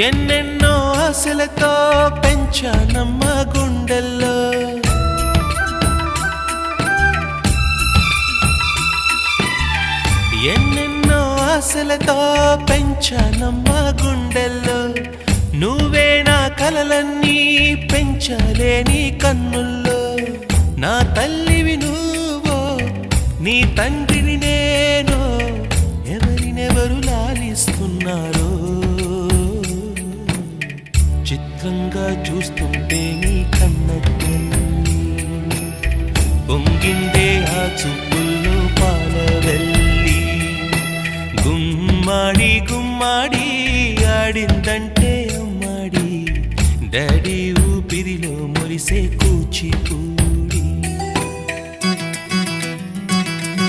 ఎన్నెన్నో ఆశలతో పెంచానమ్మ గుండెల్లో ఎన్నెన్నో ఆశలతో పెంచానమ్మ గుండెల్లో నువ్వే నా కలలన్నీ పెంచాలే నీ కన్నుల్లో నా తల్లివి నువ్వో నీ తండ్రిని నేను ఎవరినెవరు లాలిస్తున్నారో చిత్రంగా చూస్తుంటే నీ కన్నట్టు పొంగిందే ఆ చూపుల్లో పాలవెల్లి గుమ్మాడి గుమ్మాడి ఆడిందంటే అమ్మాడి డాడీ ఊపిరిలో మురిసే కూచిపూ